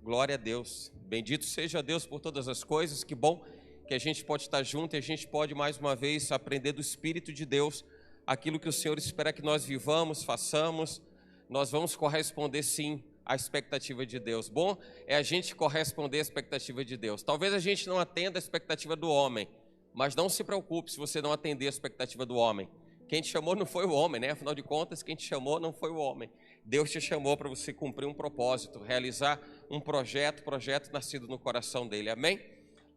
Glória a Deus. Bendito seja Deus por todas as coisas. Que bom que a gente pode estar junto e a gente pode mais uma vez aprender do Espírito de Deus aquilo que o Senhor espera que nós vivamos, façamos. Nós vamos corresponder sim à expectativa de Deus. Bom é a gente corresponder à expectativa de Deus. Talvez a gente não atenda a expectativa do homem, mas não se preocupe se você não atender a expectativa do homem. Quem te chamou não foi o homem, né? Afinal de contas, quem te chamou não foi o homem. Deus te chamou para você cumprir um propósito, realizar um projeto nascido no coração dele. Amém?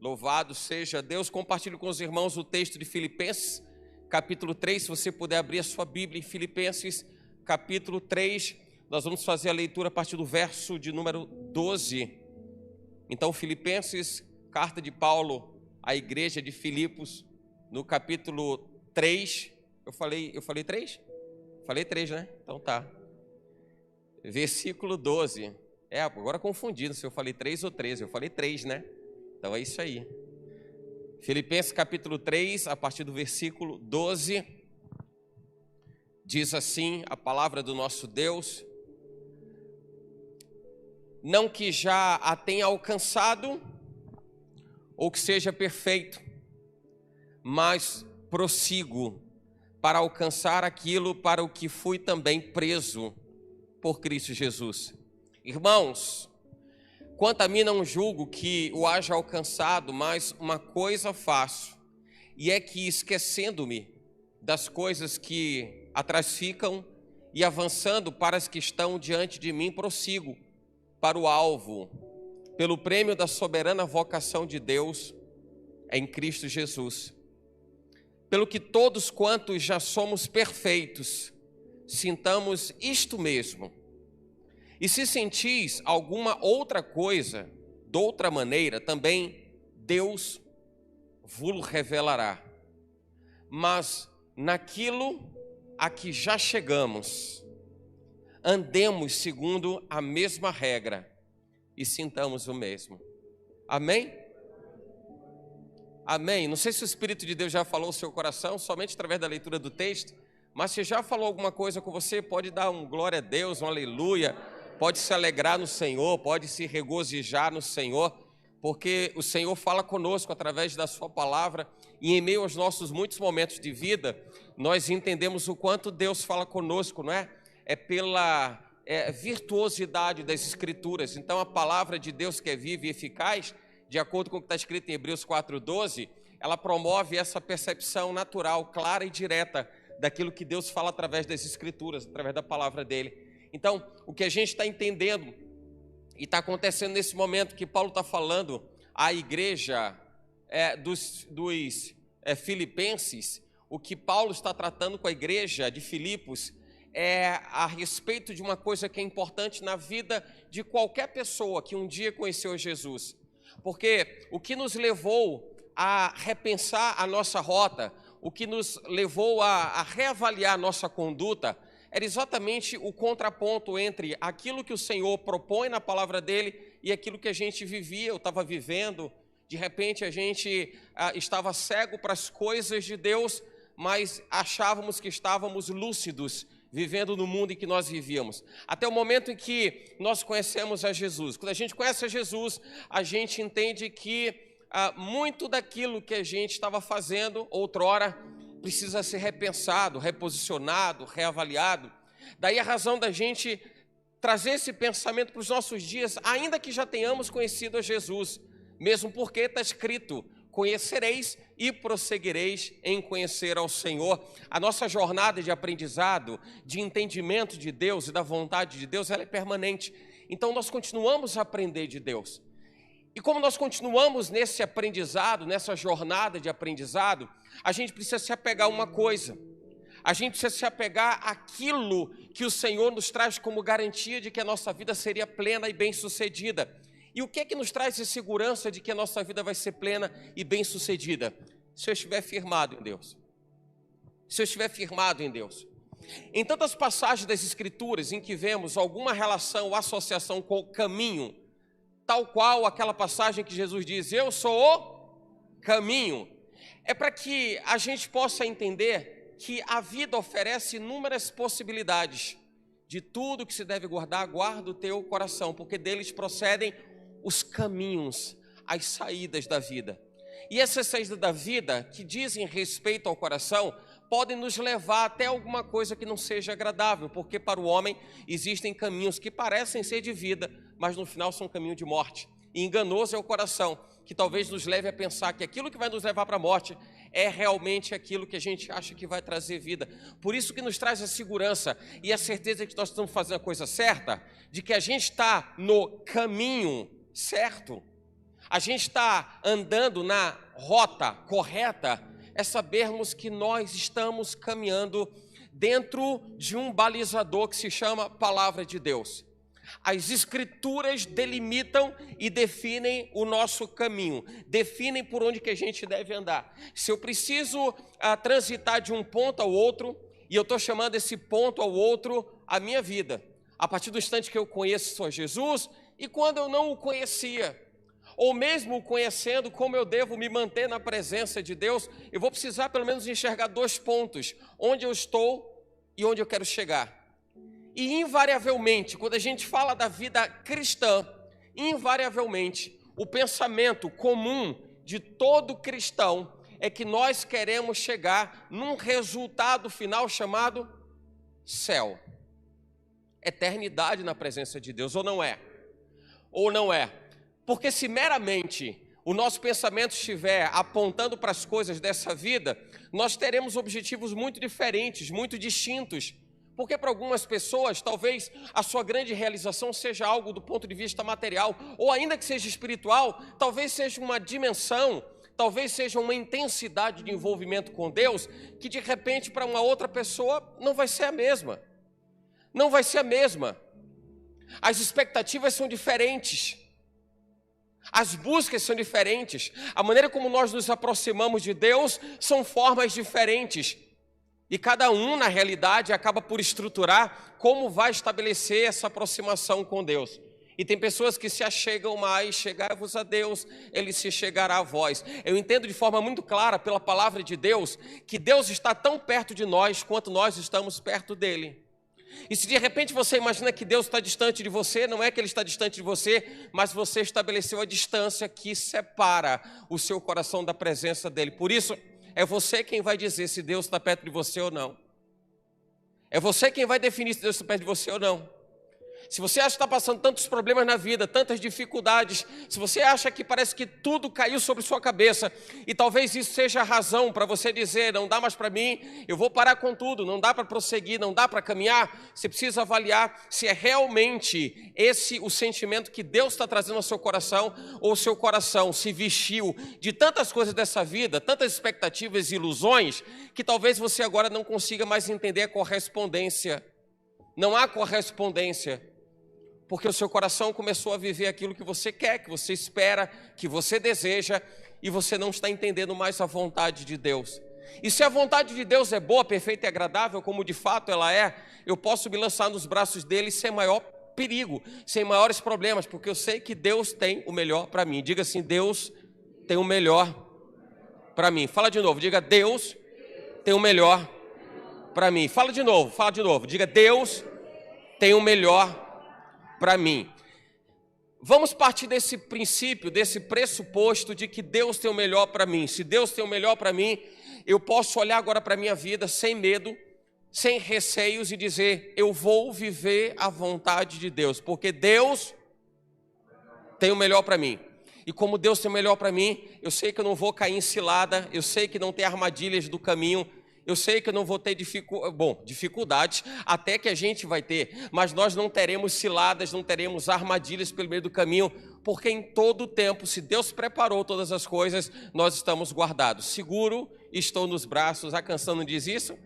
Louvado seja Deus. Compartilhe com os irmãos o texto de Filipenses, capítulo 3. Se você puder abrir a sua Bíblia em Filipenses, capítulo 3. Nós vamos fazer a leitura a partir do verso de número 12. Então, Filipenses, carta de Paulo à igreja de Filipos, no capítulo 3. Eu falei 3? Falei 3, né? Então tá. Versículo 12. Agora confundindo se eu falei 3 ou 13. Eu falei 3, né? Então é isso aí. Filipenses capítulo 3, a partir do versículo 12. Diz assim a palavra do nosso Deus: não que já a tenha alcançado, ou que seja perfeito, mas prossigo para alcançar aquilo para o que fui também preso por Cristo Jesus. Irmãos, quanto a mim não julgo que o haja alcançado, mas uma coisa faço, e é que esquecendo-me das coisas que atrás ficam e avançando para as que estão diante de mim, prossigo para o alvo, pelo prêmio da soberana vocação de Deus em Cristo Jesus. Pelo que todos quantos já somos perfeitos, sintamos isto mesmo. E se sentis alguma outra coisa, de outra maneira, também Deus vos revelará. Mas naquilo a que já chegamos, andemos segundo a mesma regra e sintamos o mesmo. Amém? Amém? Não sei se o Espírito de Deus já falou ao seu coração, somente através da leitura do texto, mas se já falou alguma coisa com você, pode dar um glória a Deus, um aleluia, pode se alegrar no Senhor, pode se regozijar no Senhor, porque o Senhor fala conosco através da sua palavra, e em meio aos nossos muitos momentos de vida, nós entendemos o quanto Deus fala conosco, não é? É pela virtuosidade das Escrituras. Então a palavra de Deus, que é viva e eficaz, de acordo com o que está escrito em Hebreus 4:12, ela promove essa percepção natural, clara e direta daquilo que Deus fala através das Escrituras, através da palavra dele. Então, o que a gente está entendendo e está acontecendo nesse momento que Paulo está falando à igreja dos filipenses, o que Paulo está tratando com a igreja de Filipos é a respeito de uma coisa que é importante na vida de qualquer pessoa que um dia conheceu Jesus. Porque o que nos levou a repensar a nossa rota, o que nos levou a reavaliar a nossa conduta, era exatamente o contraponto entre aquilo que o Senhor propõe na palavra dele e aquilo que a gente vivia, eu estava vivendo. De repente a gente estava cego para as coisas de Deus, mas achávamos que estávamos lúcidos, vivendo no mundo em que nós vivíamos. Até o momento em que nós conhecemos a Jesus. Quando a gente conhece a Jesus, a gente entende que muito daquilo que a gente estava fazendo outrora precisa ser repensado, reposicionado, reavaliado. Daí a razão da gente trazer esse pensamento para os nossos dias, ainda que já tenhamos conhecido a Jesus, mesmo porque está escrito: conhecereis e prosseguireis em conhecer ao Senhor. A nossa jornada de aprendizado, de entendimento de Deus e da vontade de Deus, ela é permanente. Então nós continuamos a aprender de Deus. E como nós continuamos nesse aprendizado, nessa jornada de aprendizado, a gente precisa se apegar a uma coisa. A gente precisa se apegar àquilo que o Senhor nos traz como garantia de que a nossa vida seria plena e bem-sucedida. E o que é que nos traz a segurança de que a nossa vida vai ser plena e bem-sucedida? Se eu estiver firmado em Deus. Se eu estiver firmado em Deus. Em tantas passagens das Escrituras em que vemos alguma relação ou associação com o caminho, tal qual aquela passagem que Jesus diz: eu sou o caminho, é para que a gente possa entender que a vida oferece inúmeras possibilidades. De tudo que se deve guardar, guarda o teu coração, porque deles procedem os caminhos, as saídas da vida. E essas saídas da vida, que dizem respeito ao coração, podem nos levar até alguma coisa que não seja agradável, porque para o homem existem caminhos que parecem ser de vida, mas no final são caminho de morte. E enganoso é o coração, que talvez nos leve a pensar que aquilo que vai nos levar para a morte é realmente aquilo que a gente acha que vai trazer vida. Por isso que nos traz a segurança e a certeza de que nós estamos fazendo a coisa certa, de que a gente está no caminho certo, a gente está andando na rota correta, é sabermos que nós estamos caminhando dentro de um balizador que se chama Palavra de Deus. As Escrituras delimitam e definem o nosso caminho, definem por onde que a gente deve andar. Se eu preciso transitar de um ponto ao outro, e eu estou chamando esse ponto ao outro a minha vida, a partir do instante que eu conheço só Jesus e quando eu não o conhecia, ou mesmo o conhecendo, como eu devo me manter na presença de Deus, eu vou precisar pelo menos enxergar 2 pontos, onde eu estou e onde eu quero chegar. E invariavelmente, quando a gente fala da vida cristã, invariavelmente, o pensamento comum de todo cristão é que nós queremos chegar num resultado final chamado céu. Eternidade na presença de Deus, ou não é? Ou não é? Porque se meramente o nosso pensamento estiver apontando para as coisas dessa vida, nós teremos objetivos muito diferentes, muito distintos. Porque para algumas pessoas, talvez a sua grande realização seja algo do ponto de vista material, ou ainda que seja espiritual, talvez seja uma dimensão, talvez seja uma intensidade de envolvimento com Deus, que de repente para uma outra pessoa não vai ser a mesma. Não vai ser a mesma. As expectativas são diferentes. As buscas são diferentes, a maneira como nós nos aproximamos de Deus são formas diferentes. E cada um, na realidade, acaba por estruturar como vai estabelecer essa aproximação com Deus. E tem pessoas que se achegam mais, chegai-vos a Deus, Ele se chegará a vós. Eu entendo de forma muito clara pela palavra de Deus, que Deus está tão perto de nós quanto nós estamos perto dEle. E se de repente você imagina que Deus está distante de você, não é que Ele está distante de você, mas você estabeleceu a distância que separa o seu coração da presença dEle. Por isso, é você quem vai dizer se Deus está perto de você ou não. É você quem vai definir se Deus está perto de você ou não. Se você acha que está passando tantos problemas na vida, tantas dificuldades, se você acha que parece que tudo caiu sobre sua cabeça, e talvez isso seja a razão para você dizer, não dá mais para mim, eu vou parar com tudo, não dá para prosseguir, não dá para caminhar, você precisa avaliar se é realmente esse o sentimento que Deus está trazendo ao seu coração, ou o seu coração se vestiu de tantas coisas dessa vida, tantas expectativas e ilusões, que talvez você agora não consiga mais entender a correspondência. Não há correspondência. Porque o seu coração começou a viver aquilo que você quer, que você espera, que você deseja, e você não está entendendo mais a vontade de Deus. E se a vontade de Deus é boa, perfeita e agradável, como de fato ela é, eu posso me lançar nos braços dele sem maior perigo, sem maiores problemas, porque eu sei que Deus tem o melhor para mim. Diga assim, Deus tem o melhor para mim. Fala de novo, diga, Deus tem o melhor para mim. Fala de novo, diga, Deus tem o melhor para mim. Vamos partir desse princípio, desse pressuposto de que Deus tem o melhor para mim. Se Deus tem o melhor para mim, eu posso olhar agora para a minha vida sem medo, sem receios e dizer, eu vou viver a vontade de Deus, porque Deus tem o melhor para mim. E como Deus tem o melhor para mim, eu sei que eu não vou cair em cilada, eu sei que não tem armadilhas do caminho, eu sei que eu não vou ter dificuldades, até que a gente vai ter, mas nós não teremos ciladas, não teremos armadilhas pelo meio do caminho, porque em todo o tempo, se Deus preparou todas as coisas, nós estamos guardados. Seguro, estou nos braços, a canção não diz isso?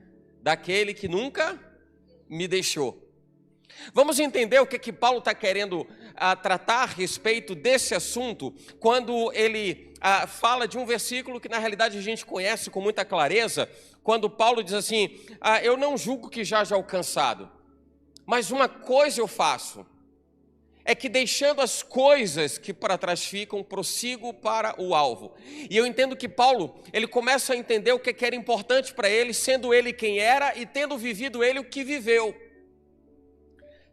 Daquele que nunca me deixou. Vamos entender o que Paulo está querendo tratar a respeito desse assunto, quando ele fala de um versículo que na realidade a gente conhece com muita clareza, quando Paulo diz assim, eu não julgo que já haja alcançado, mas uma coisa eu faço, é que deixando as coisas que para trás ficam, prossigo para o alvo. E eu entendo que Paulo, ele começa a entender o que era importante para ele, sendo ele quem era e tendo vivido ele o que viveu.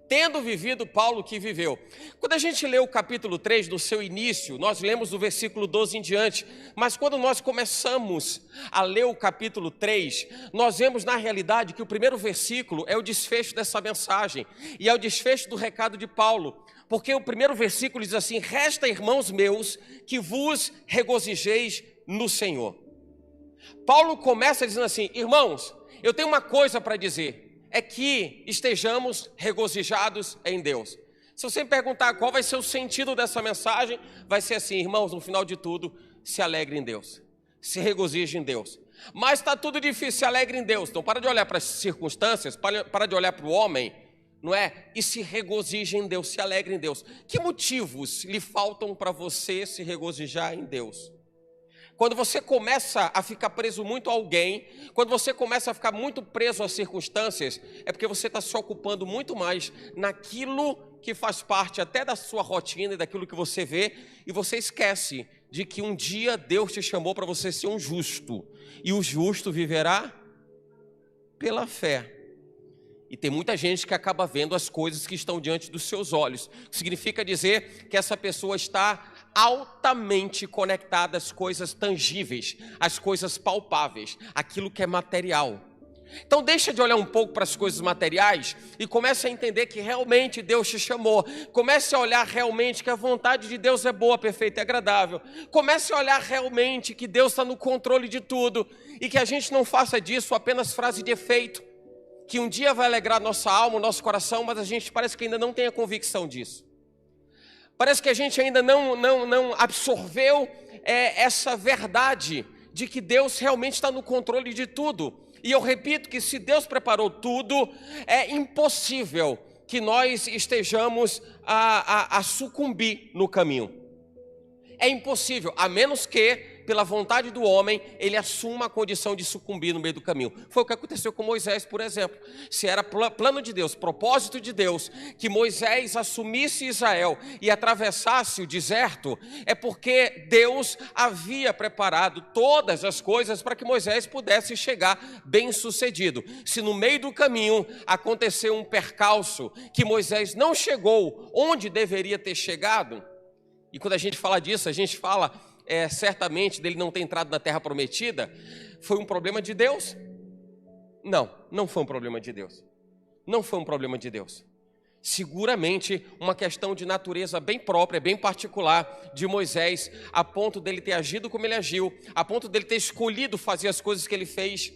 tendo vivido Paulo que viveu. Quando a gente lê o capítulo 3, no seu início, nós lemos do versículo 12 em diante, mas quando nós começamos a ler o capítulo 3, nós vemos na realidade que o primeiro versículo é o desfecho dessa mensagem, e é o desfecho do recado de Paulo, porque o primeiro versículo diz assim: resta, irmãos meus, que vos regozijeis no Senhor. Paulo começa dizendo assim: irmãos, eu tenho uma coisa para dizer, é que estejamos regozijados em Deus. Se você me perguntar qual vai ser o sentido dessa mensagem, vai ser assim: irmãos, no final de tudo, se alegre em Deus, se regozije em Deus. Mas está tudo difícil, se alegre em Deus. Então para de olhar para as circunstâncias, para de olhar para o homem, não é? E se regozije em Deus, se alegre em Deus. Que motivos lhe faltam para você se regozijar em Deus? Quando você começa a ficar preso muito a alguém, quando você começa a ficar muito preso às circunstâncias, é porque você está se ocupando muito mais naquilo que faz parte até da sua rotina e daquilo que você vê, e você esquece de que um dia Deus te chamou para você ser um justo, e o justo viverá pela fé. E tem muita gente que acaba vendo as coisas que estão diante dos seus olhos. Significa dizer que essa pessoa está altamente conectada às coisas tangíveis, às coisas palpáveis, aquilo que é material. Então deixa de olhar um pouco para as coisas materiais e comece a entender que realmente Deus te chamou. Comece a olhar realmente que a vontade de Deus é boa, perfeita e agradável. Comece a olhar realmente que Deus está no controle de tudo e que a gente não faça disso apenas frase de efeito, que um dia vai alegrar nossa alma, nosso coração, mas a gente parece que ainda não tem a convicção disso. Parece que a gente ainda não absorveu essa verdade de que Deus realmente está no controle de tudo. E eu repito que se Deus preparou tudo, é impossível que nós estejamos a sucumbir no caminho. É impossível, a menos que, pela vontade do homem, ele assuma a condição de sucumbir no meio do caminho. Foi o que aconteceu com Moisés, por exemplo. Se era plano de Deus, propósito de Deus, que Moisés assumisse Israel e atravessasse o deserto, é porque Deus havia preparado todas as coisas para que Moisés pudesse chegar bem sucedido. Se no meio do caminho aconteceu um percalço, que Moisés não chegou onde deveria ter chegado, e quando a gente fala disso, a gente fala certamente dele não ter entrado na terra prometida, foi um problema de Deus? Não foi um problema de Deus. Não foi um problema de Deus. Seguramente uma questão de natureza bem própria, bem particular de Moisés, a ponto dele ter agido como ele agiu, a ponto dele ter escolhido fazer as coisas que ele fez,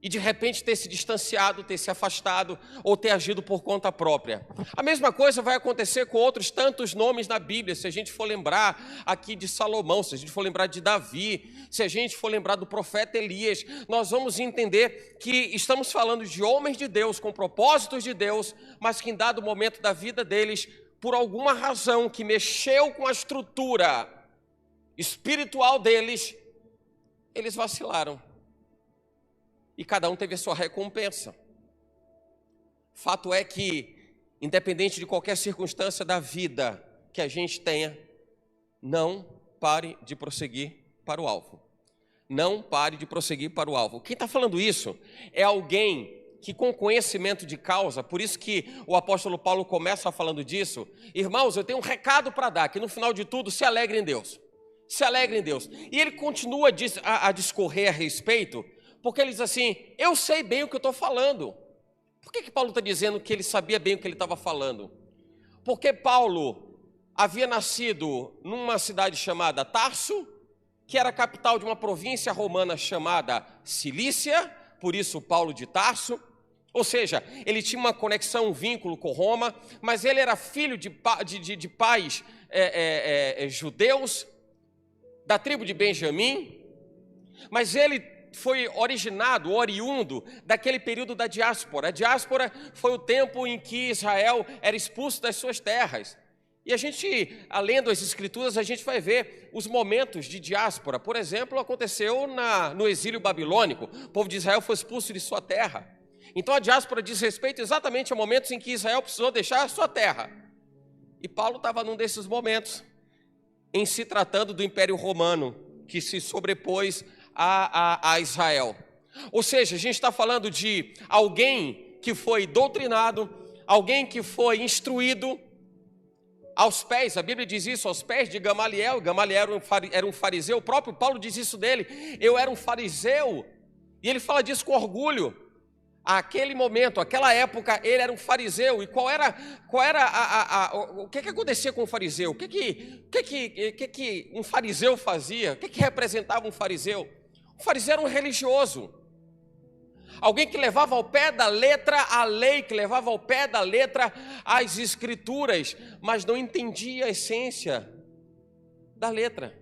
e de repente ter se distanciado, ter se afastado, ou ter agido por conta própria. A mesma coisa vai acontecer com outros tantos nomes na Bíblia. Se a gente for lembrar aqui de Salomão, se a gente for lembrar de Davi, se a gente for lembrar do profeta Elias, nós vamos entender que estamos falando de homens de Deus, com propósitos de Deus, mas que em dado momento da vida deles, por alguma razão que mexeu com a estrutura espiritual deles, eles vacilaram. E cada um teve a sua recompensa. Fato é que, independente de qualquer circunstância da vida que a gente tenha, não pare de prosseguir para o alvo. Não pare de prosseguir para o alvo. Quem está falando isso é alguém que com conhecimento de causa, por isso que o apóstolo Paulo começa falando disso. Irmãos, eu tenho um recado para dar, que no final de tudo, se alegre em Deus. Se alegre em Deus. E ele continua a discorrer a respeito, porque ele diz assim: eu sei bem o que eu estou falando. Por que Paulo está dizendo que ele sabia bem o que ele estava falando? Porque Paulo havia nascido numa cidade chamada Tarso, que era a capital de uma província romana chamada Cilícia, por isso Paulo de Tarso. Ou seja, ele tinha uma conexão, um vínculo com Roma, mas ele era filho de pais judeus, da tribo de Benjamim, mas ele foi oriundo daquele período da diáspora. A diáspora foi o tempo em que Israel era expulso das suas terras. E a gente, lendo as escrituras, a gente vai ver os momentos de diáspora. Por exemplo, aconteceu no exílio babilônico. O povo de Israel foi expulso de sua terra. Então a diáspora diz respeito exatamente a momentos em que Israel precisou deixar a sua terra. E Paulo estava num desses momentos, em se tratando do Império Romano, que se sobrepôs a Israel. Ou seja, a gente está falando de alguém que foi doutrinado, alguém que foi instruído aos pés, a Bíblia diz isso, aos pés de Gamaliel. Gamaliel era um fariseu, o próprio Paulo diz isso dele, eu era um fariseu, e ele fala disso com orgulho. Aquele momento, aquela época, ele era um fariseu. E o que acontecia com o fariseu? O que um fariseu fazia? O que representava um fariseu? O fariseu era um religioso, alguém que levava ao pé da letra a lei, que levava ao pé da letra as escrituras, mas não entendia a essência da letra.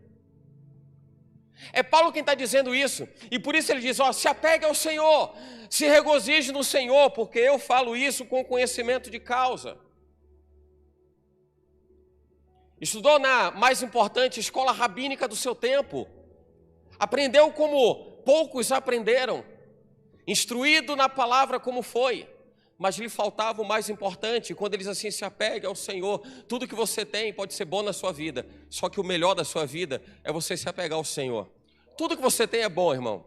É Paulo quem está dizendo isso, e por isso ele diz, se apegue ao Senhor, se regozije no Senhor, porque eu falo isso com conhecimento de causa. Estudou na mais importante escola rabínica do seu tempo, aprendeu como poucos aprenderam, instruído na palavra como foi, mas lhe faltava o mais importante. Quando ele diz assim, se apegue ao Senhor, tudo que você tem pode ser bom na sua vida, só que o melhor da sua vida é você se apegar ao Senhor. Tudo que você tem é bom, irmão,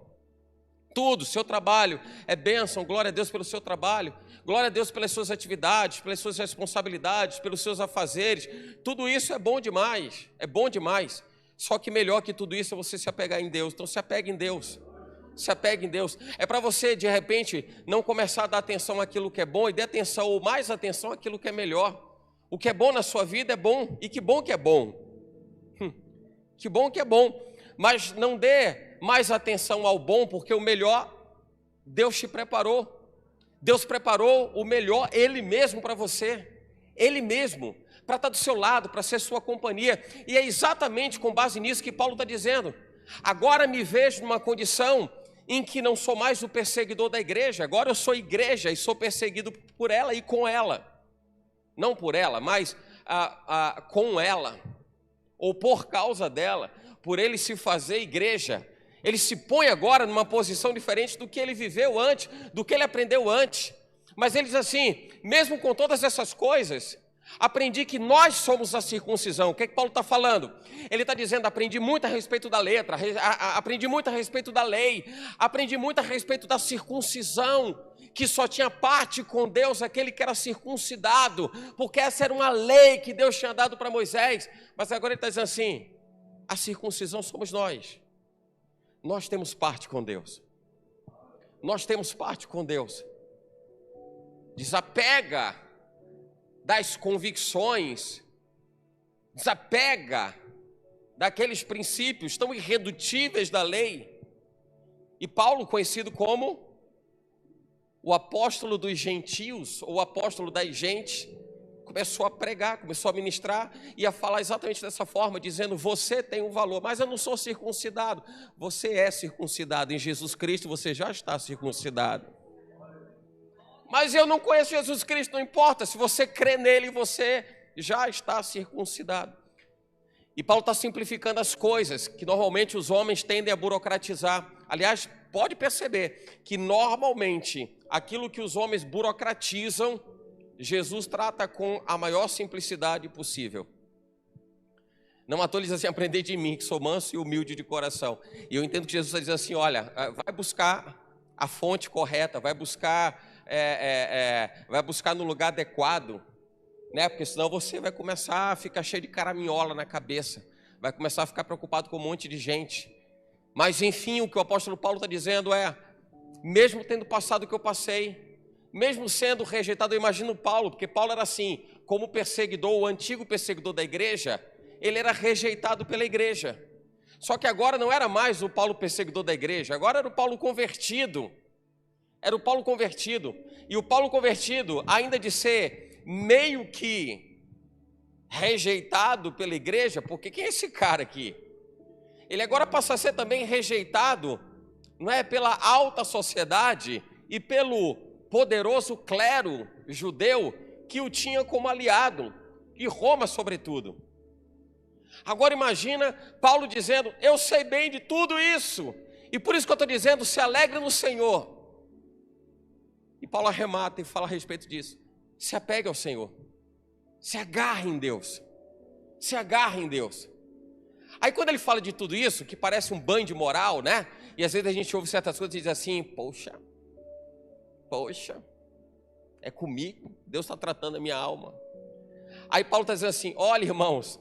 tudo, seu trabalho é bênção, glória a Deus pelo seu trabalho, glória a Deus pelas suas atividades, pelas suas responsabilidades, pelos seus afazeres, tudo isso é bom demais, só que melhor que tudo isso é você se apegar em Deus. Então se apegue em Deus. Se apegue em Deus. É para você, de repente, não começar a dar atenção àquilo que é bom e dê atenção, ou mais atenção àquilo que é melhor. O que é bom na sua vida é bom, e que bom que é bom. Que bom que é bom. Mas não dê mais atenção ao bom, porque o melhor Deus te preparou. Deus preparou o melhor, Ele mesmo para você. Ele mesmo, para estar do seu lado, para ser sua companhia. E é exatamente com base nisso que Paulo está dizendo. Agora me vejo numa condição em que não sou mais o perseguidor da igreja, agora eu sou igreja e sou perseguido por ela e com ela. Não por ela, mas com ela, ou por causa dela, por ele se fazer igreja. Ele se põe agora numa posição diferente do que ele viveu antes, do que ele aprendeu antes. Mas ele diz assim, mesmo com todas essas coisas, aprendi que nós somos a circuncisão. O que Paulo está falando? Ele está dizendo, aprendi muito a respeito da letra, aprendi muito a respeito da lei, aprendi muito a respeito da circuncisão, que só tinha parte com Deus aquele que era circuncidado, porque essa era uma lei que Deus tinha dado para Moisés. Mas agora ele está dizendo assim, a circuncisão somos nós. Nós temos parte com Deus. Nós temos parte com Deus. Desapega das convicções, desapega daqueles princípios tão irredutíveis da lei. E Paulo, conhecido como o apóstolo dos gentios, ou o apóstolo das gentes, começou a pregar, começou a ministrar e a falar exatamente dessa forma, dizendo, você tem um valor, mas eu não sou circuncidado. Você é circuncidado em Jesus Cristo, você já está circuncidado. Mas eu não conheço Jesus Cristo, não importa, se você crê nele, você já está circuncidado. E Paulo está simplificando as coisas, que normalmente os homens tendem a burocratizar. Aliás, pode perceber que normalmente aquilo que os homens burocratizam, Jesus trata com a maior simplicidade possível. Não à toa ele diz assim, aprendei de mim, que sou manso e humilde de coração. E eu entendo que Jesus está dizendo assim, olha, vai buscar a fonte correta, vai buscar no lugar adequado, né? Porque senão você vai começar a ficar cheio de caraminhola na cabeça, vai começar a ficar preocupado com um monte de gente. Mas enfim, o que o apóstolo Paulo está dizendo é, mesmo tendo passado o que eu passei, mesmo sendo rejeitado, eu imagino Paulo, porque Paulo era assim, como perseguidor, o antigo perseguidor da igreja, ele era rejeitado pela igreja. Só que agora não era mais o Paulo perseguidor da igreja, agora era o Paulo convertido. Era o Paulo convertido. E o Paulo convertido, ainda de ser meio que rejeitado pela igreja, porque quem é esse cara aqui? Ele agora passa a ser também rejeitado, não é, pela alta sociedade e pelo poderoso clero judeu que o tinha como aliado, e Roma sobretudo. Agora imagina Paulo dizendo, eu sei bem de tudo isso, e por isso que eu estou dizendo, se alegre no Senhor. E Paulo arremata e fala a respeito disso. Se apegue ao Senhor. Se agarre em Deus. Se agarre em Deus. Aí quando ele fala de tudo isso, que parece um banho de moral, né? E às vezes a gente ouve certas coisas e diz assim, poxa, é comigo, Deus está tratando a minha alma. Aí Paulo está dizendo assim, olha irmãos,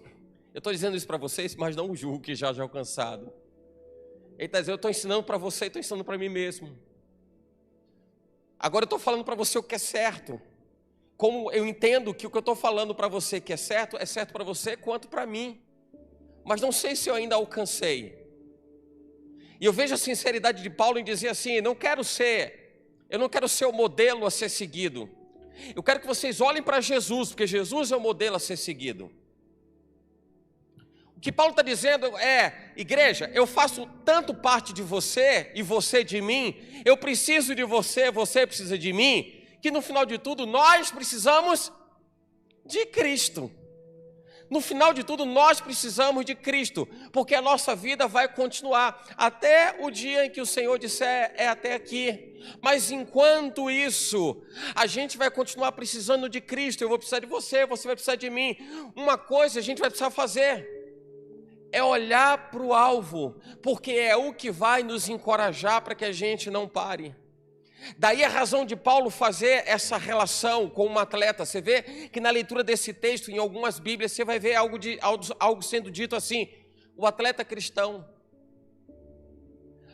eu estou dizendo isso para vocês, mas não julgo que já alcançado. Ele está dizendo, eu estou ensinando para você e estou ensinando para mim mesmo. Agora eu estou falando para você o que é certo. Como eu entendo que o que eu estou falando para você que é certo para você quanto para mim. Mas não sei se eu ainda alcancei. E eu vejo a sinceridade de Paulo em dizer assim, eu não quero ser o modelo a ser seguido. Eu quero que vocês olhem para Jesus, porque Jesus é o modelo a ser seguido. O que Paulo está dizendo é, igreja, eu faço tanto parte de você e você de mim, eu preciso de você, você precisa de mim, que no final de tudo nós precisamos de Cristo. No final de tudo nós precisamos de Cristo, porque a nossa vida vai continuar até o dia em que o Senhor disser é até aqui. Mas enquanto isso, a gente vai continuar precisando de Cristo. Eu vou precisar de você, você vai precisar de mim. Uma coisa a gente vai precisar fazer é olhar para o alvo, porque é o que vai nos encorajar para que a gente não pare. Daí a razão de Paulo fazer essa relação com um atleta. Você vê que na leitura desse texto, em algumas Bíblias, você vai ver algo sendo dito assim, o atleta cristão.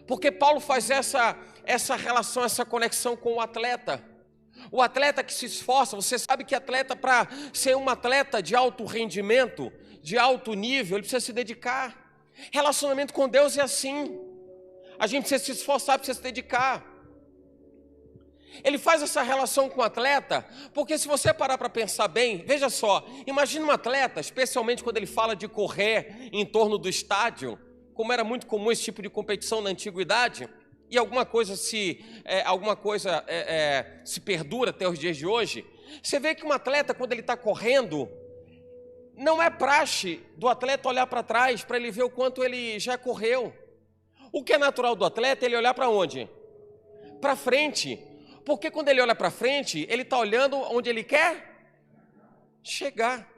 Porque Paulo faz essa relação, essa conexão com o atleta. O atleta que se esforça, você sabe que atleta, para ser um atleta de alto rendimento, de alto nível, ele precisa se dedicar. Relacionamento com Deus é assim. A gente precisa se esforçar, precisa se dedicar. Ele faz essa relação com o atleta, porque se você parar para pensar bem, veja só, imagina um atleta, especialmente quando ele fala de correr em torno do estádio, como era muito comum esse tipo de competição na antiguidade, e alguma coisa se perdura até os dias de hoje. Você vê que um atleta, quando ele está correndo, não é praxe do atleta olhar para trás para ele ver o quanto ele já correu. O que é natural do atleta é ele olhar para onde? Para frente. Porque quando ele olha para frente, ele está olhando onde ele quer chegar.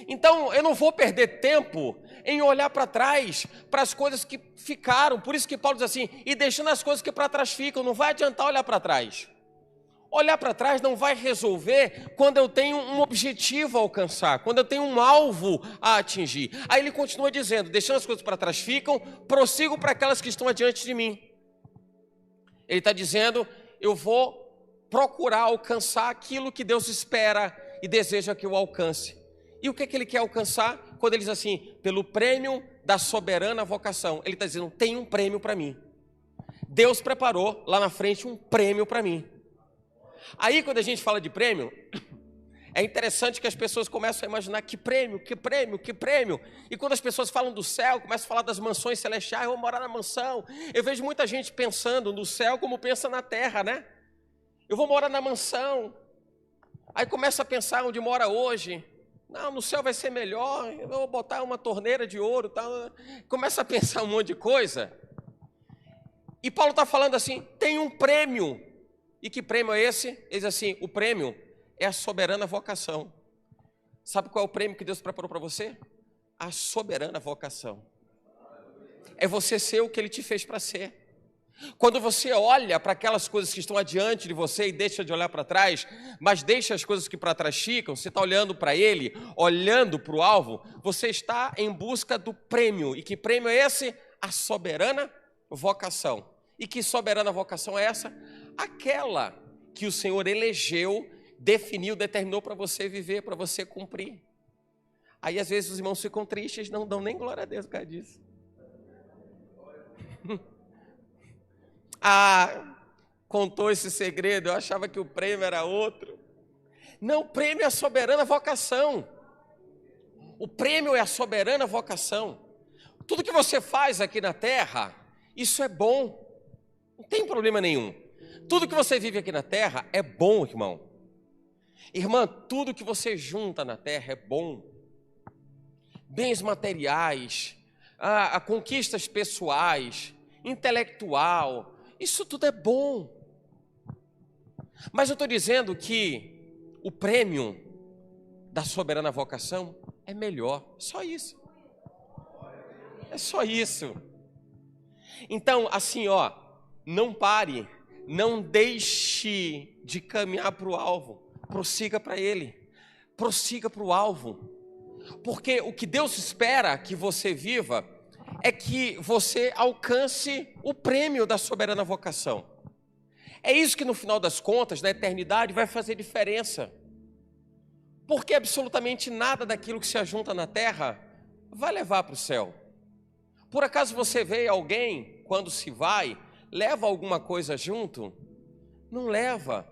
Então, eu não vou perder tempo em olhar para trás, para as coisas que ficaram. Por isso que Paulo diz assim, e deixando as coisas que para trás ficam, não vai adiantar olhar para trás. Olhar para trás não vai resolver quando eu tenho um objetivo a alcançar, quando eu tenho um alvo a atingir. Aí ele continua dizendo, deixando as coisas para trás ficam, prossigo para aquelas que estão adiante de mim. Ele está dizendo, eu vou procurar alcançar aquilo que Deus espera e deseja que eu alcance. E o que ele quer alcançar? Quando ele diz assim, pelo prêmio da soberana vocação. Ele está dizendo, tem um prêmio para mim. Deus preparou lá na frente um prêmio para mim. Aí quando a gente fala de prêmio, é interessante que as pessoas começam a imaginar que prêmio. E quando as pessoas falam do céu, começam a falar das mansões celestiais, eu vou morar na mansão. Eu vejo muita gente pensando no céu como pensa na terra, né? Eu vou morar na mansão. Aí começa a pensar onde mora hoje. Não, no céu vai ser melhor, eu vou botar uma torneira de ouro. Tal. Começa a pensar um monte de coisa. E Paulo está falando assim, tem um prêmio. E que prêmio é esse? Ele diz assim, o prêmio é a soberana vocação. Sabe qual é o prêmio que Deus preparou para você? A soberana vocação. É você ser o que Ele te fez para ser. Quando você olha para aquelas coisas que estão adiante de você e deixa de olhar para trás, mas deixa as coisas que para trás ficam, você está olhando para Ele, olhando para o alvo, você está em busca do prêmio. E que prêmio é esse? A soberana vocação. E que soberana vocação é essa? Aquela que o Senhor elegeu, definiu, determinou para você viver, para você cumprir. Aí às vezes os irmãos ficam tristes, não dão nem glória a Deus por causa disso. Contou esse segredo, eu achava que o prêmio era outro. Não, o prêmio é a soberana vocação. O prêmio é a soberana vocação. Tudo que você faz aqui na terra, isso é bom. Não tem problema nenhum. Tudo que você vive aqui na terra é bom, irmão. Irmã, tudo que você junta na terra é bom. Bens materiais, conquistas pessoais, intelectual, isso tudo é bom. Mas eu estou dizendo que o prêmio da soberana vocação é melhor. Só isso. É só isso. Então, assim, não pare não deixe de caminhar para o alvo, prossiga para ele, prossiga para o alvo, porque o que Deus espera que você viva é que você alcance o prêmio da soberana vocação. É isso que no final das contas, na eternidade, vai fazer diferença, porque absolutamente nada daquilo que se ajunta na terra vai levar para o céu. Por acaso você vê alguém, quando se vai, leva alguma coisa junto? Não leva.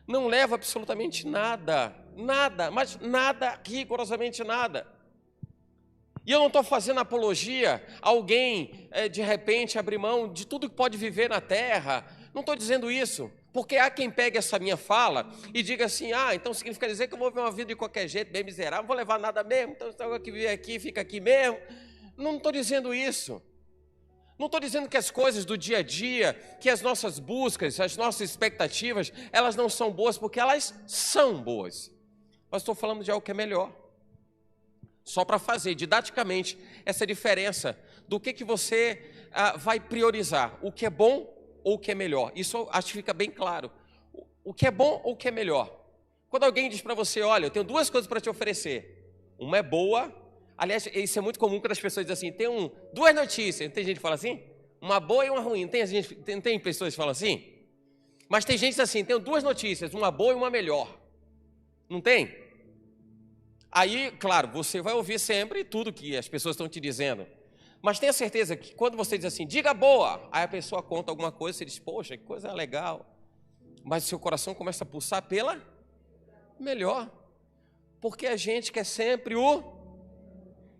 Não leva absolutamente nada. Nada, mas nada, rigorosamente nada. E eu não estou fazendo apologia a alguém, de repente, abrir mão de tudo que pode viver na terra. Não estou dizendo isso. Porque há quem pegue essa minha fala e diga assim, então significa dizer que eu vou viver uma vida de qualquer jeito, bem miserável, não vou levar nada mesmo, então se alguém que vive aqui, fica aqui mesmo. Não estou dizendo isso. Não estou dizendo que as coisas do dia a dia, que as nossas buscas, as nossas expectativas, elas não são boas, porque elas são boas. Mas estou falando de algo que é melhor. Só para fazer didaticamente essa diferença do que você vai priorizar, o que é bom ou o que é melhor. Isso acho que fica bem claro. O que é bom ou o que é melhor. Quando alguém diz para você, olha, eu tenho duas coisas para te oferecer. Uma é boa. Aliás, isso é muito comum quando as pessoas dizem assim, tem duas notícias. Não tem gente que fala assim? Uma boa e uma ruim. Tem pessoas que falam assim? Mas tem gente que diz assim, tem duas notícias, uma boa e uma melhor. Não tem? Aí, claro, você vai ouvir sempre tudo que as pessoas estão te dizendo. Mas tenha certeza que quando você diz assim, diga boa, aí a pessoa conta alguma coisa, você diz, poxa, que coisa legal. Mas o seu coração começa a pulsar pela melhor. Porque a gente quer sempre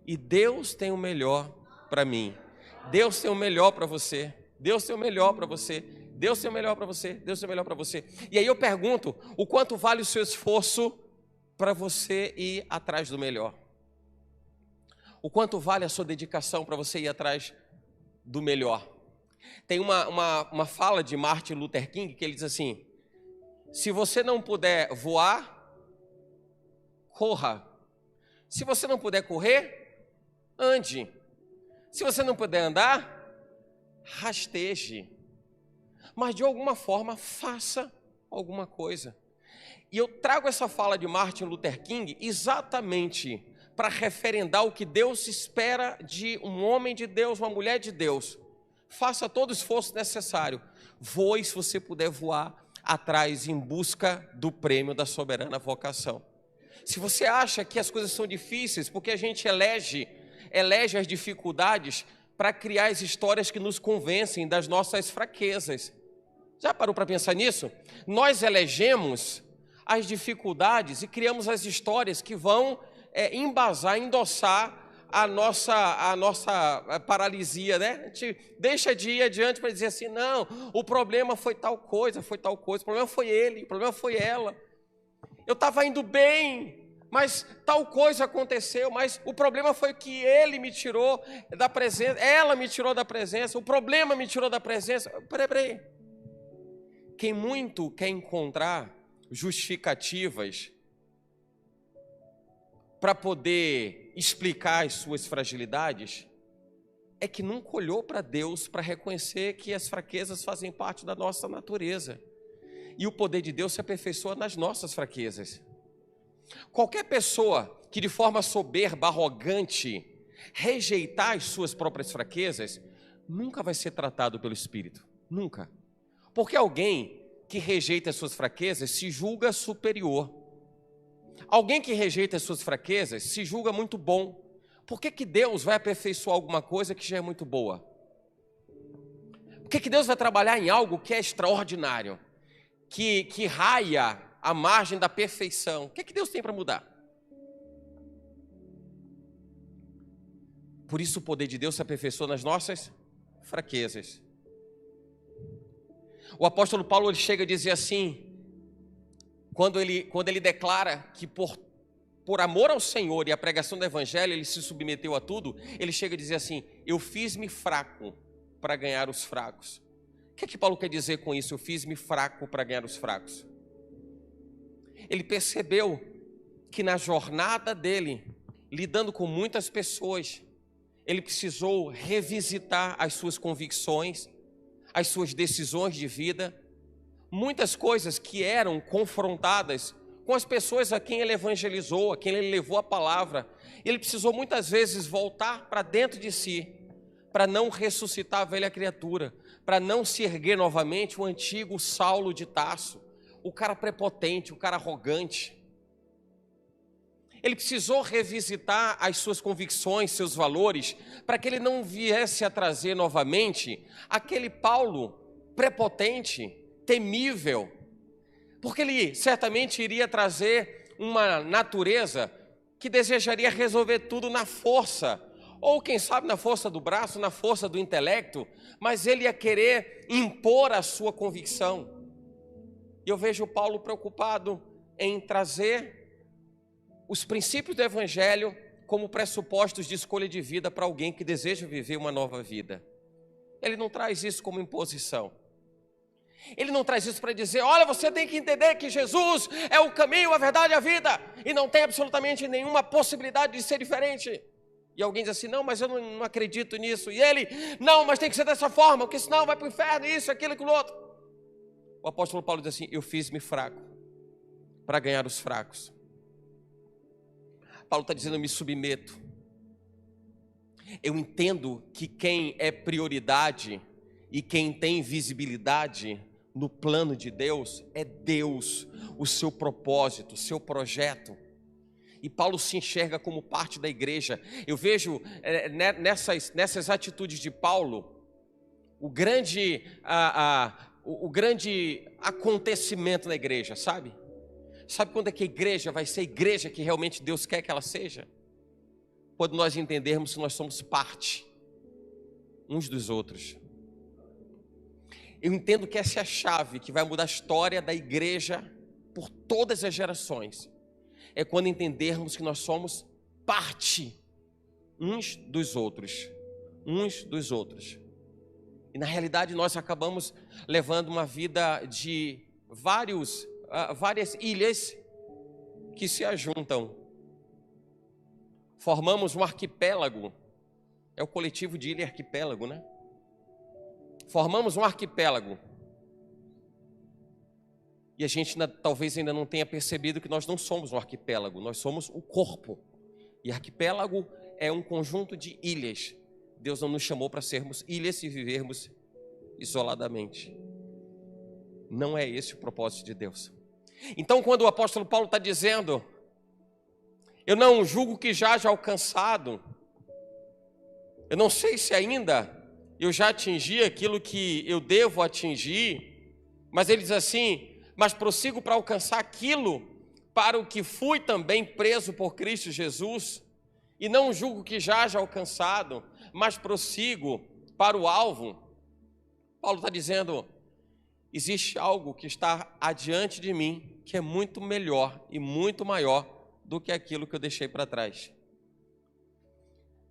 e Deus tem o melhor para mim. Deus tem o melhor para você. Deus tem o melhor para você. Deus tem o melhor para você. Deus tem o melhor para você. E aí eu pergunto, o quanto vale o seu esforço para você ir atrás do melhor? O quanto vale a sua dedicação para você ir atrás do melhor? Tem uma fala de Martin Luther King que ele diz assim, se você não puder voar, corra. Se você não puder correr, ande. Se você não puder andar, rasteje. Mas de alguma forma, faça alguma coisa. E eu trago essa fala de Martin Luther King exatamente para referendar o que Deus espera de um homem de Deus, uma mulher de Deus. Faça todo o esforço necessário. Voe se você puder voar atrás em busca do prêmio da soberana vocação. Se você acha que as coisas são difíceis, porque a gente elege as dificuldades para criar as histórias que nos convencem das nossas fraquezas. Já parou para pensar nisso? Nós elegemos as dificuldades e criamos as histórias que vão embasar, endossar a nossa paralisia, né? A gente deixa de ir adiante para dizer assim, não, o problema foi tal coisa, o problema foi ele, o problema foi ela. Eu estava indo bem, mas tal coisa aconteceu, mas o problema foi que ele me tirou da presença, ela me tirou da presença, o problema me tirou da presença. Peraí. Quem muito quer encontrar justificativas para poder explicar as suas fragilidades, é que nunca olhou para Deus para reconhecer que as fraquezas fazem parte da nossa natureza. E o poder de Deus se aperfeiçoa nas nossas fraquezas. Qualquer pessoa que de forma soberba, arrogante, rejeitar as suas próprias fraquezas, nunca vai ser tratado pelo Espírito. Nunca. Porque alguém que rejeita as suas fraquezas se julga superior. Alguém que rejeita as suas fraquezas se julga muito bom. Por que Deus vai aperfeiçoar alguma coisa que já é muito boa? Por que Deus vai trabalhar em algo que é extraordinário? Que raia a margem da perfeição? O que Deus tem para mudar? Por isso o poder de Deus se aperfeiçoa nas nossas fraquezas. O apóstolo Paulo ele chega a dizer assim, quando ele declara que por amor ao Senhor e a pregação do Evangelho, ele se submeteu a tudo, ele chega a dizer assim, eu fiz-me fraco para ganhar os fracos. O que Paulo quer dizer com isso? Eu fiz-me fraco para ganhar os fracos. Ele percebeu que na jornada dele, lidando com muitas pessoas, ele precisou revisitar as suas convicções, as suas decisões de vida, muitas coisas que eram confrontadas com as pessoas a quem ele evangelizou, a quem ele levou a palavra. Ele precisou muitas vezes voltar para dentro de si, para não ressuscitar a velha criatura, para não se erguer novamente o antigo Saulo de Tarso, o cara prepotente, o cara arrogante. Ele precisou revisitar as suas convicções, seus valores, para que ele não viesse a trazer novamente aquele Paulo prepotente, temível, porque ele certamente iria trazer uma natureza que desejaria resolver tudo na força, ou quem sabe na força do braço, na força do intelecto, mas ele ia querer impor a sua convicção. E eu vejo Paulo preocupado em trazer os princípios do Evangelho como pressupostos de escolha de vida para alguém que deseja viver uma nova vida. Ele não traz isso como imposição. Ele não traz isso para dizer, olha, você tem que entender que Jesus é o caminho, a verdade e a vida, e não tem absolutamente nenhuma possibilidade de ser diferente. E alguém diz assim, não, mas eu não acredito nisso. E ele, não, mas tem que ser dessa forma, porque senão vai para o inferno, isso, aquilo, aquilo outro. O apóstolo Paulo diz assim, eu fiz-me fraco para ganhar os fracos. Paulo está dizendo, eu me submeto. Eu entendo que quem é prioridade e quem tem visibilidade no plano de Deus é Deus, o seu propósito, o seu projeto. E Paulo se enxerga como parte da igreja. Eu vejo nessas atitudes de Paulo o grande acontecimento na igreja, sabe? Sabe quando é que a igreja vai ser a igreja que realmente Deus quer que ela seja? Quando nós entendermos que nós somos parte uns dos outros. Eu entendo que essa é a chave que vai mudar a história da igreja por todas as gerações. É quando entendermos que nós somos parte uns dos outros. Uns dos outros. E na realidade nós acabamos levando uma vida de várias ilhas que se ajuntam. Formamos um arquipélago. É o coletivo de ilha e arquipélago, né? Formamos um arquipélago. E a gente talvez ainda não tenha percebido que nós não somos um arquipélago, nós somos o corpo. E arquipélago é um conjunto de ilhas. Deus não nos chamou para sermos ilhas e vivermos isoladamente. Não é esse o propósito de Deus. Então, quando o apóstolo Paulo está dizendo, eu não julgo que já haja alcançado, eu não sei se ainda eu já atingi aquilo que eu devo atingir, mas ele diz assim, mas prossigo para alcançar aquilo para o que fui também preso por Cristo Jesus, e não julgo que já haja alcançado, mas prossigo para o alvo. Paulo está dizendo, existe algo que está adiante de mim, que é muito melhor e muito maior do que aquilo que eu deixei para trás.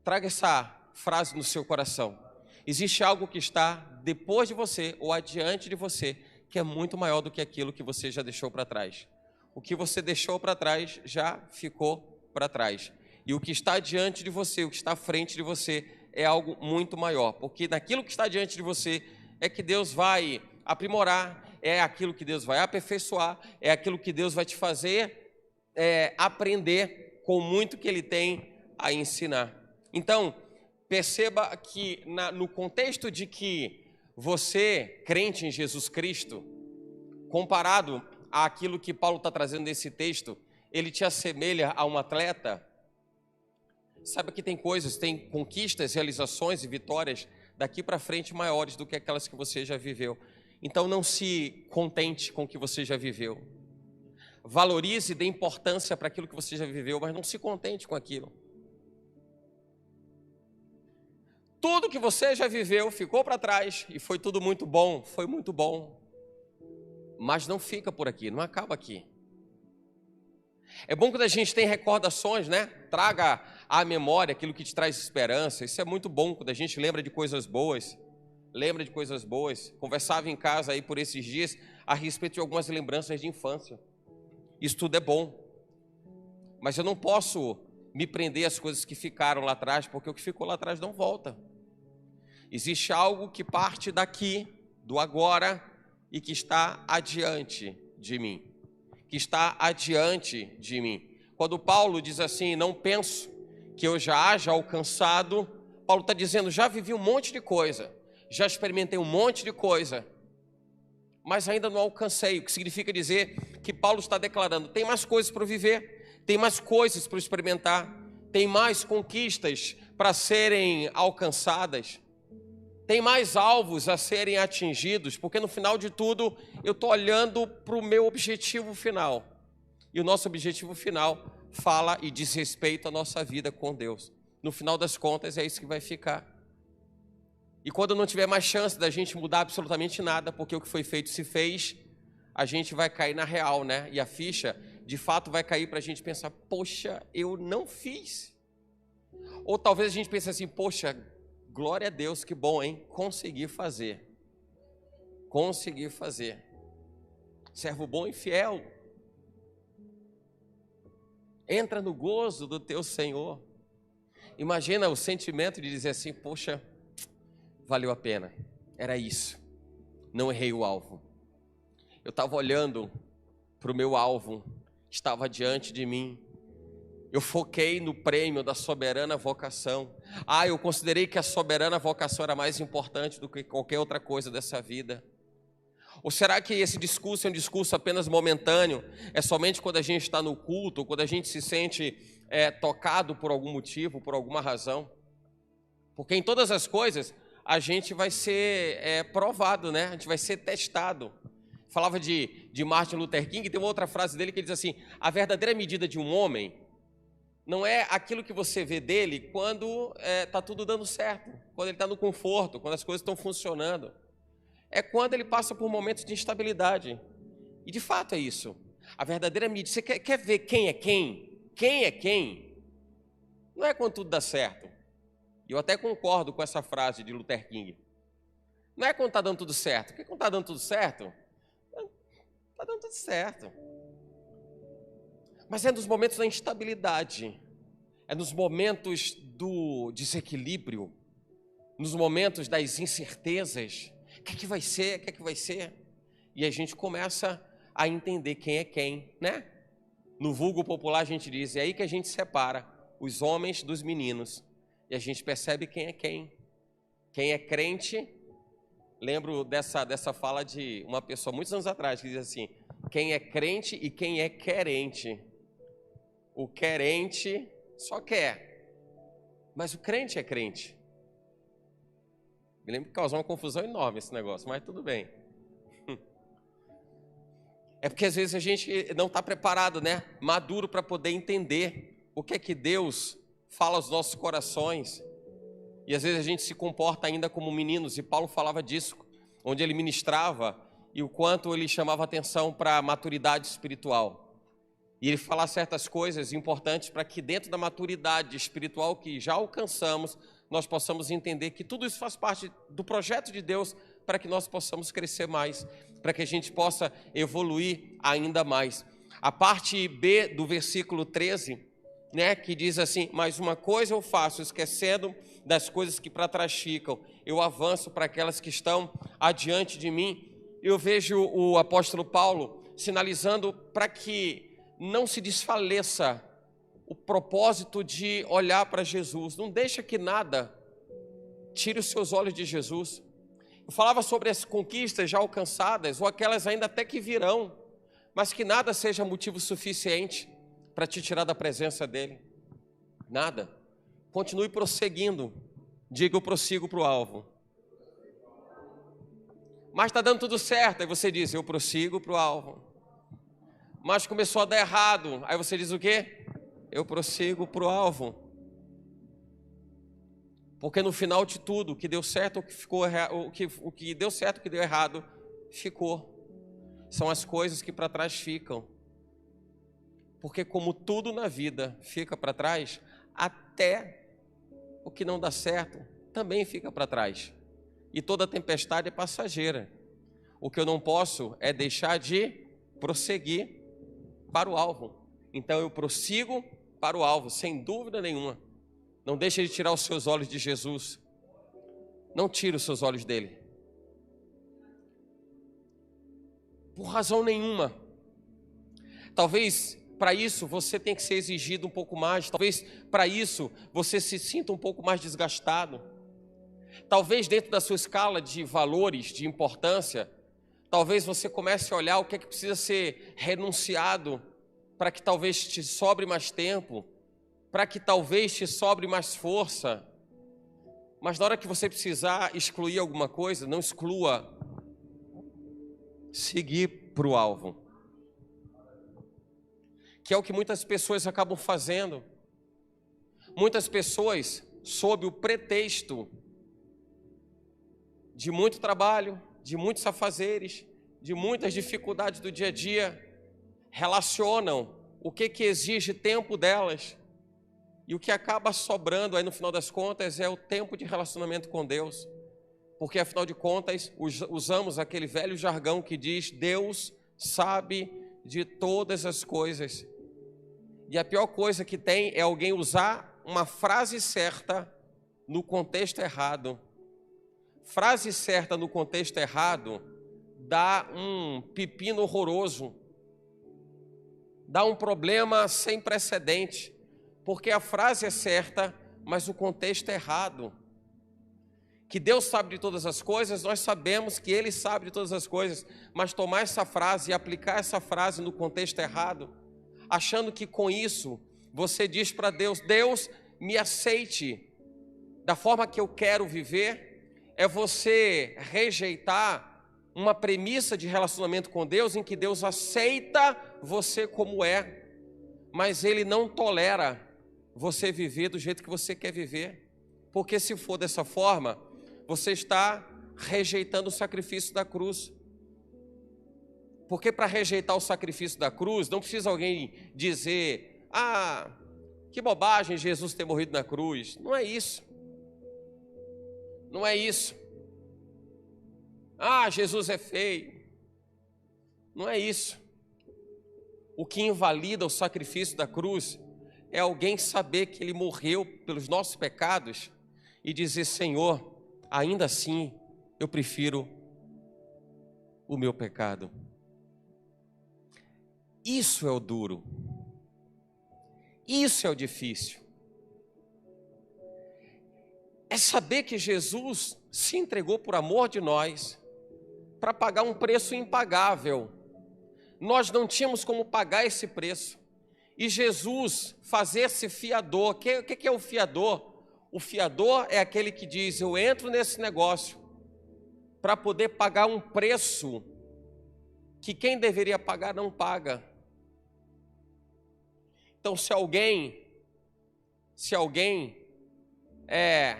Traga essa frase no seu coração. Existe algo que está depois de você ou adiante de você, que é muito maior do que aquilo que você já deixou para trás. O que você deixou para trás já ficou para trás. E o que está diante de você, o que está à frente de você, é algo muito maior. Porque naquilo que está diante de você é que Deus vai aprimorar, é aquilo que Deus vai aperfeiçoar, é aquilo que Deus vai te fazer aprender com muito que Ele tem a ensinar. Então, perceba que no contexto de que você, crente em Jesus Cristo, comparado àquilo que Paulo está trazendo nesse texto, ele te assemelha a um atleta. Saiba que tem coisas, tem conquistas, realizações e vitórias daqui para frente maiores do que aquelas que você já viveu. Então não se contente com o que você já viveu. Valorize e dê importância para aquilo que você já viveu, mas não se contente com aquilo. Tudo que você já viveu ficou para trás e foi tudo muito bom, foi muito bom. Mas não fica por aqui, não acaba aqui. É bom quando a gente tem recordações, né? Traga à memória aquilo que te traz esperança. Isso é muito bom quando a gente lembra de coisas boas. Lembra de coisas boas. Conversava em casa aí por esses dias a respeito de algumas lembranças de infância. Isso tudo é bom. Mas eu não posso me prender às coisas que ficaram lá atrás, porque o que ficou lá atrás não volta. Existe algo que parte daqui do agora e que está adiante de mim. Que está adiante de mim. Quando Paulo diz assim, não penso que eu já haja alcançado, Paulo está dizendo, já vivi um monte de coisa, já experimentei um monte de coisa, mas ainda não alcancei, o que significa dizer que Paulo está declarando, tem mais coisas para viver, tem mais coisas para experimentar, tem mais conquistas para serem alcançadas, tem mais alvos a serem atingidos, porque no final de tudo eu estou olhando para o meu objetivo final. E o nosso objetivo final fala e diz respeito à nossa vida com Deus. No final das contas é isso que vai ficar. E quando não tiver mais chance da gente mudar absolutamente nada, porque o que foi feito se fez, a gente vai cair na real, né? E a ficha, de fato, vai cair para a gente pensar, poxa, eu não fiz. Ou talvez a gente pense assim, poxa, glória a Deus, que bom, hein? Consegui fazer. Consegui fazer. Servo bom e fiel. Entra no gozo do teu Senhor. Imagina o sentimento de dizer assim, poxa, valeu a pena. Era isso. Não errei o alvo. Eu estava olhando para o meu alvo, estava diante de mim. Eu foquei no prêmio da soberana vocação. Eu considerei que a soberana vocação era mais importante do que qualquer outra coisa dessa vida. Ou será que esse discurso é um discurso apenas momentâneo? É somente quando a gente está no culto, quando a gente se sente tocado por algum motivo, por alguma razão? Porque em todas as coisas a gente vai ser provado, né? A gente vai ser testado. Falava de Martin Luther King, tem uma outra frase dele que ele diz assim, a verdadeira medida de um homem não é aquilo que você vê dele quando está tudo dando certo, quando ele está no conforto, quando as coisas estão funcionando. É quando ele passa por momentos de instabilidade. E de fato é isso. A verdadeira medida, você quer ver quem é quem? Quem é quem? Não é quando tudo dá certo. E eu até concordo com essa frase de Luther King. Não é quando está dando tudo certo. Porque quando está dando tudo certo, está dando tudo certo. Mas é nos momentos da instabilidade, é nos momentos do desequilíbrio, nos momentos das incertezas. O que vai ser? O que vai ser? E a gente começa a entender quem é quem, né? No vulgo popular a gente diz, é aí que a gente separa os homens dos meninos. E a gente percebe quem é quem. Quem é crente, lembro dessa fala de uma pessoa muitos anos atrás, que diz assim, quem é crente e quem é querente. O querente só quer, mas o crente é crente. Me lembro que causou uma confusão enorme esse negócio, mas tudo bem. É porque às vezes a gente não está preparado, né? Maduro para poder entender o que é que Deus fala aos nossos corações. E às vezes a gente se comporta ainda como meninos, e Paulo falava disso, onde ele ministrava e o quanto ele chamava atenção para a maturidade espiritual. E ele fala certas coisas importantes para que dentro da maturidade espiritual que já alcançamos, nós possamos entender que tudo isso faz parte do projeto de Deus para que nós possamos crescer mais, para que a gente possa evoluir ainda mais. A parte B do versículo 13, né, que diz assim, mas uma coisa eu faço, esquecendo das coisas que para trás ficam, eu avanço para aquelas que estão adiante de mim. Eu vejo o apóstolo Paulo sinalizando para que não se desfaleça o propósito de olhar para Jesus. Não deixa que nada tire os seus olhos de Jesus. Eu falava sobre as conquistas já alcançadas, ou aquelas ainda até que virão, mas que nada seja motivo suficiente para te tirar da presença dEle. Nada. Continue prosseguindo. Diga, eu prossigo para o alvo. Mas está dando tudo certo. Aí você diz, eu prossigo para o alvo. Mas começou a dar errado. Aí você diz o quê? Eu prossigo para o alvo. Porque no final de tudo, o que deu certo, o que ficou errado, o que deu certo, o que deu errado, ficou. São as coisas que para trás ficam. Porque como tudo na vida fica para trás, até o que não dá certo também fica para trás. E toda tempestade é passageira. O que eu não posso é deixar de prosseguir para o alvo. Então eu prossigo para o alvo, sem dúvida nenhuma. Não deixe de tirar os seus olhos de Jesus. Não tire os seus olhos dele. por razão nenhuma. Talvez para isso você tenha que ser exigido um pouco mais, talvez para isso você se sinta um pouco mais desgastado. Talvez dentro da sua escala de valores, de importância, talvez você comece a olhar o que é que precisa ser renunciado para que talvez te sobre mais tempo, para que talvez te sobre mais força. Mas na hora que você precisar excluir alguma coisa, não exclua. Seguir para o alvo. Que é o que muitas pessoas acabam fazendo. Muitas pessoas, sob o pretexto de muito trabalho, de muitos afazeres, de muitas dificuldades do dia a dia, relacionam o que exige tempo delas, e o que acaba sobrando aí no final das contas é o tempo de relacionamento com Deus, porque afinal de contas usamos aquele velho jargão que diz: Deus sabe de todas as coisas. E a pior coisa que tem é alguém usar uma frase certa no contexto errado. Frase certa no contexto errado dá um pepino horroroso, dá um problema sem precedente, porque a frase é certa, mas o contexto é errado. Que Deus sabe de todas as coisas, nós sabemos que Ele sabe de todas as coisas, mas tomar essa frase e aplicar essa frase no contexto errado, achando que com isso você diz para Deus: Deus, me aceite da forma que eu quero viver, é você rejeitar uma premissa de relacionamento com Deus em que Deus aceita você como é, mas Ele não tolera você viver do jeito que você quer viver, porque se for dessa forma, você está rejeitando o sacrifício da cruz. Porque para rejeitar o sacrifício da cruz, não precisa alguém dizer: ah, que bobagem Jesus ter morrido na cruz. Não é isso. Não é isso. Ah, Jesus é feio. Não é isso. O que invalida o sacrifício da cruz é alguém saber que Ele morreu pelos nossos pecados e dizer: Senhor, ainda assim eu prefiro o meu pecado. Isso é o duro. Isso é o difícil. É saber que Jesus se entregou por amor de nós para pagar um preço impagável. Nós não tínhamos como pagar esse preço. E Jesus fazer-se fiador. O que é o fiador? O fiador é aquele que diz: eu entro nesse negócio para poder pagar um preço que quem deveria pagar não paga. Então, se alguém é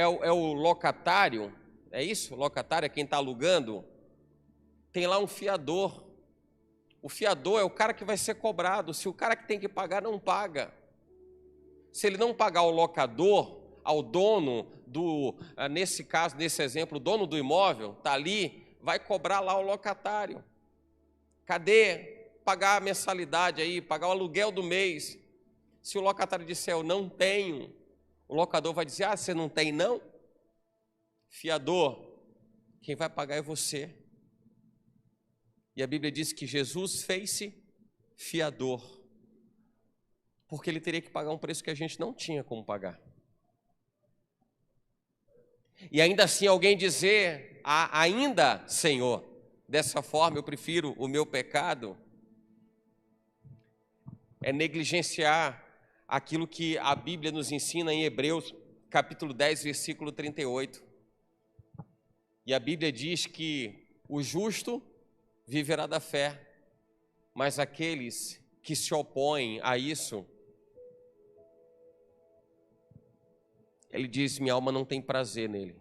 o locatário, é isso? O locatário é quem está alugando, tem lá um fiador. O fiador é o cara que vai ser cobrado. Se o cara que tem que pagar não paga, se ele não pagar ao locador, ao dono nesse caso, nesse exemplo, o dono do imóvel está ali, vai cobrar lá o locatário. Cadê pagar a mensalidade aí, pagar o aluguel do mês? Se o locatário disser: eu não tenho, o locador vai dizer: ah, você não tem não? Fiador, quem vai pagar é você. E a Bíblia diz que Jesus fez-se fiador, porque Ele teria que pagar um preço que a gente não tinha como pagar. E ainda assim alguém dizer: ainda, Senhor, dessa forma eu prefiro o meu pecado, é negligenciar aquilo que a Bíblia nos ensina em Hebreus, capítulo 10, versículo 38. E a Bíblia diz que o justo viverá da fé, mas aqueles que se opõem a isso, ele diz: minha alma não tem prazer nele.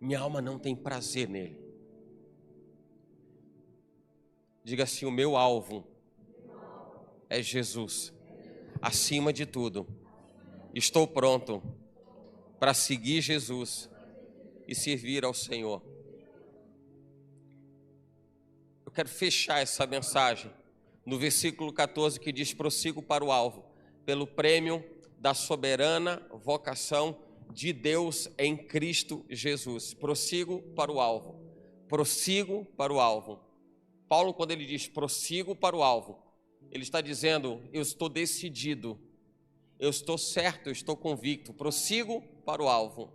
Minha alma não tem prazer nele. Diga assim: o meu alvo é Jesus. Acima de tudo, estou pronto para seguir Jesus e servir ao Senhor. Eu quero fechar essa mensagem no versículo 14, que diz: prossigo para o alvo, pelo prêmio da soberana vocação de Deus em Cristo Jesus. Prossigo para o alvo. Prossigo para o alvo. Paulo, quando ele diz prossigo para o alvo, ele está dizendo, eu estou decidido, eu estou certo, eu estou convicto, prossigo para o alvo.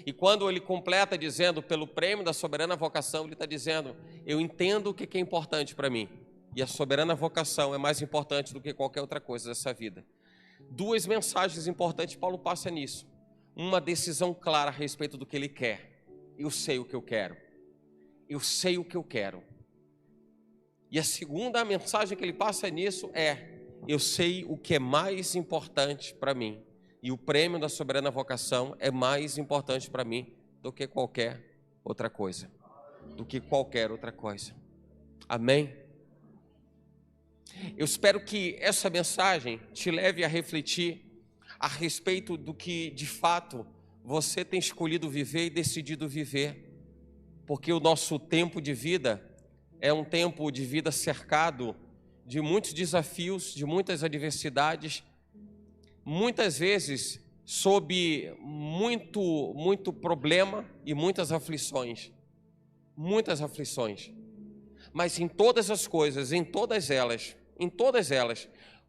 E quando ele completa dizendo, pelo prêmio da soberana vocação, ele está dizendo, eu entendo o que é importante para mim. E a soberana vocação é mais importante do que qualquer outra coisa dessa vida. Duas mensagens importantes Paulo passa nisso. Uma decisão clara a respeito do que ele quer. Eu sei o que eu quero. Eu sei o que eu quero. E a segunda mensagem que ele passa nisso é, eu sei o que é mais importante para mim. E o prêmio da soberana vocação é mais importante para mim do que qualquer outra coisa. Do que qualquer outra coisa. Amém? Eu espero que essa mensagem te leve a refletir a respeito do que, de fato, você tem escolhido viver e decidido viver. Porque o nosso tempo de vida é um tempo de vida cercado de muitos desafios, de muitas adversidades, muitas vezes sob muito problema e muitas aflições. Muitas aflições. Mas em todas as coisas, em todas elas,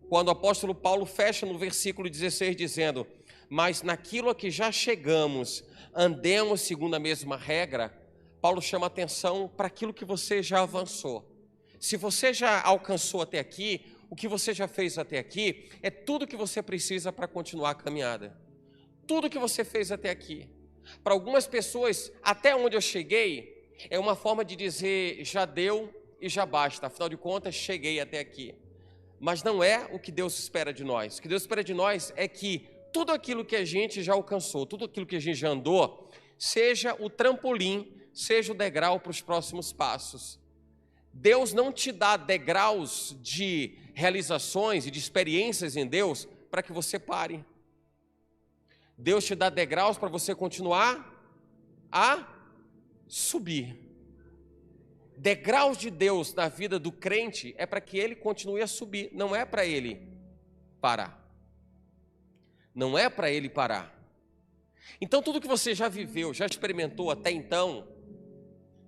quando o apóstolo Paulo fecha no versículo 16 dizendo, mas naquilo a que já chegamos, andemos segundo a mesma regra, Paulo chama atenção para aquilo que você já avançou. Se você já alcançou até aqui, o que você já fez até aqui, é tudo que você precisa para continuar a caminhada. Tudo que você fez até aqui. Para algumas pessoas, até onde eu cheguei, é uma forma de dizer, já deu e já basta. Afinal de contas, cheguei até aqui. Mas não é o que Deus espera de nós. O que Deus espera de nós é que tudo aquilo que a gente já alcançou, tudo aquilo que a gente já andou, seja o trampolim, seja o degrau para os próximos passos. Deus não te dá degraus de realizações e de experiências em Deus para que você pare. Deus te dá degraus para você continuar a subir. Degraus de Deus na vida do crente é para que ele continue a subir, não é para ele parar. Não é para ele parar. Então tudo que você já viveu, já experimentou até então,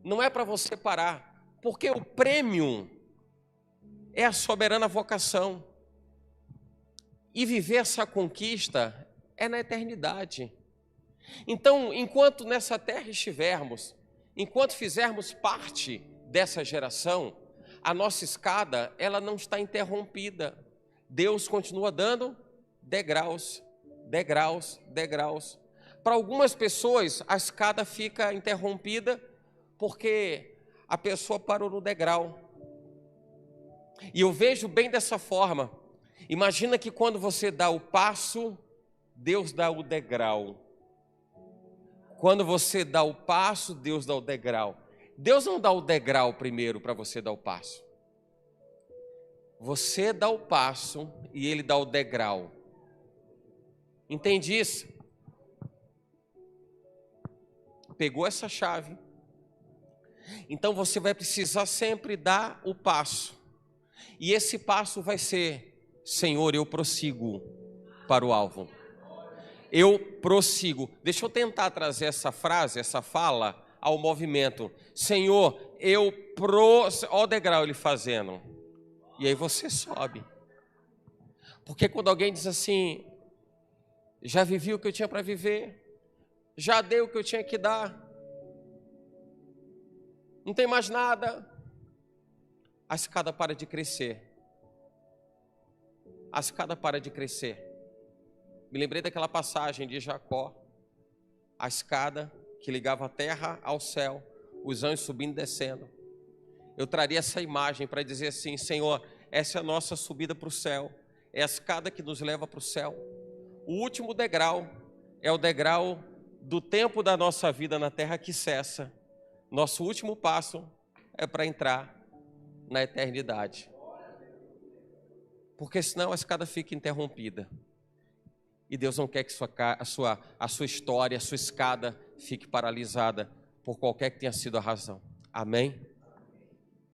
não é para você parar, porque o prêmio é a soberana vocação. E viver essa conquista é na eternidade. Então, enquanto nessa terra estivermos, enquanto fizermos parte dessa geração, a nossa escada, ela não está interrompida. Deus continua dando degraus, degraus, degraus. Para algumas pessoas, a escada fica interrompida porque a pessoa parou no degrau. E eu vejo bem dessa forma. Imagina que quando você dá o passo, Deus dá o degrau. Quando você dá o passo, Deus dá o degrau. Deus não dá o degrau primeiro para você dar o passo. Você dá o passo e Ele dá o degrau. Entende isso? Pegou essa chave? Então você vai precisar sempre dar o passo. E esse passo vai ser, Senhor, eu prossigo para o alvo. Eu prossigo. Deixa eu tentar trazer essa frase, essa fala ao movimento. Senhor, olha o degrau ele fazendo. E aí você sobe. Porque quando alguém diz assim, já vivi o que eu tinha para viver, já dei o que eu tinha que dar, não tem mais nada, a escada para de crescer. A escada para de crescer. Me lembrei daquela passagem de Jacó, a escada que ligava a terra ao céu, os anjos subindo e descendo. Eu traria essa imagem para dizer assim, Senhor, essa é a nossa subida para o céu, é a escada que nos leva para o céu. O último degrau é o degrau do tempo da nossa vida na terra que cessa. Nosso último passo é para entrar na eternidade. Porque senão a escada fica interrompida. E Deus não quer que a sua história, a sua escada fique paralisada por qualquer que tenha sido a razão. Amém?